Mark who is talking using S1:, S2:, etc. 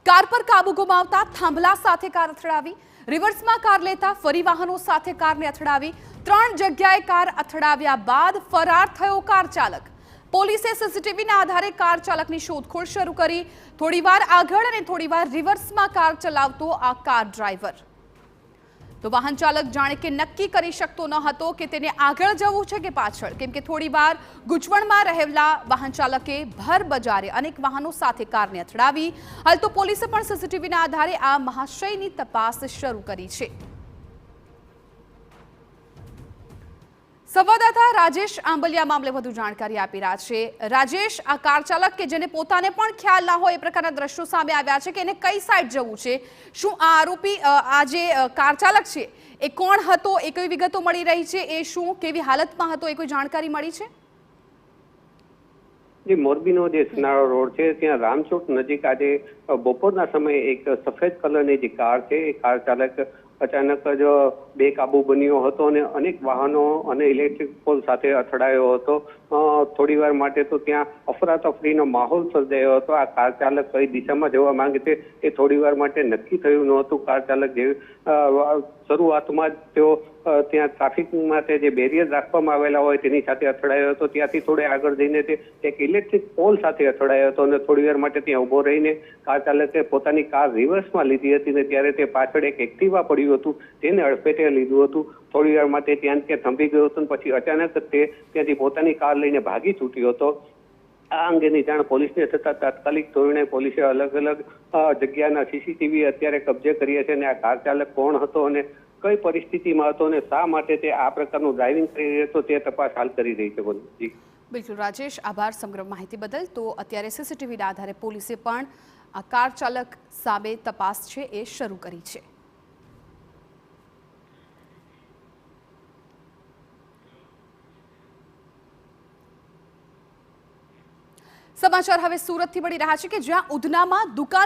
S1: Car પર કાબુ ગુમાવતા થાંભલા સાથે કાર અથડાવી, રિવર્સમાં કાર લેતા ફરી વાહનો સાથે કારને અથડાવી, 3 જગ્યાએ કાર અથડાવ્યા બાદ ફરાર થયો કાર ચાલક। પોલીસે સીસીટીવીના આધારે કાર ચાલકની શોધખોળ શરૂ કરી। થોડીવાર આગળ અને થોડીવાર રિવર્સમાં કાર ચલાવતો આ કાર ડ્રાઈવર તો વાહન ચાલક જાણે કે નક્કી કરી શકતો ન હતો કે તેને આગળ જવું છે કે પાછળ, કેમ કે થોડીવાર ગૂંચવણમાં રહેલા વાહન ચાલકે ભર બજારે અનેક વાહનો સાથે કારને અથડાવી। હાલ તો પોલીસે પણ સીસીટીવીના આધારે આ મહાશયની તપાસ શરૂ કરી છે। સંવાદદાતા રાજેશ આંબલિયા મામલે વધુ જાણકારી આપી રહ્યા છે। રાજેશ, આ કાર ચાલક કે જેને પોતાને પણ ખ્યાલ ના હોય એ પ્રકારના દ્રશ્યો સામે આવ્યા છે કે એને કઈ સાઈડ જવું છે, શું આ આરોપી આ જે કાર ચાલક છે એ કોણ હતો, એ કઈ વિગતો મળી રહી છે, એ શું કેવી હાલતમાં હતો, એ કોઈ જાણકારી મળી છે?
S2: જે મોરબીનો જે સનાળો રોડ છે ત્યાં રામચોક નજીક આજે બપોરના સમયે એક સફેદ કલરની જે કાર છે એ કાર ચાલક અચાનક જ બેકાબુ બન્યો હતો અને અનેક વાહનો અને ઇલેક્ટ્રિક પોલ સાથે અથડાયો હતો। થોડી વાર માટે તો ત્યાં અફરાતફરીનો માહોલ સર્જાયો હતો। આ કાર ચાલક કઈ દિશામાં જવા માંગે છે એ થોડી વાર માટે નક્કી થયું નહોતું। કાર ચાલક જે શરૂઆતમાં જ તેઓ ત્યાં ટ્રાફિક માટે જે બેરિયર રાખવામાં આવેલા હોય તેની સાથે અથડાયો હતો। ત્યાંથી થોડે આગળ જઈને તે એક ઇલેક્ટ્રિક પોલ સાથે અથડાયો હતો અને થોડી વાર માટે ત્યાં ઉભો રહીને કાર ચાલકે પોતાની કાર રિવર્સમાં લીધી હતી ને ત્યારે તે પાછળ એક એક્ટિવા પડ્યું હતું તેને અડફેટે લીધું હતું। થોડી વાર માટે ત્યાં થંભી ગયો હતો અને પછી અચાનક તે ત્યાંથી પોતાની કાર લઈને ભાગી છૂટ્યો હતો। આ અંગેની જાણ પોલીસને થતા તાત્કાલિક ધોરણે પોલીસે અલગ અલગ જગ્યાના સીસીટીવી અત્યારે કબજે કર્યા છે અને આ કાર ચાલક કોણ હતો અને કઈ પરિસ્થિતિમાં હતો અને શા માટે તે આ પ્રકારનું ડ્રાઇવિંગ કરી રહ્યો હતો તે તપાસ હાલ કરી રહી છે। જી
S1: બિલકુલ રાજેશ, આભાર સમગ્ર માહિતી બદલ। તો અત્યારે સીસીટીવીના આધારે પોલીસે પણ આ કાર ચાલક સામે તપાસ છે એ શરૂ કરી છે। સમાચાર હવે સુરતથી મળી રહ્યા છે કે જ્યાં ઉધનામાં દુકાન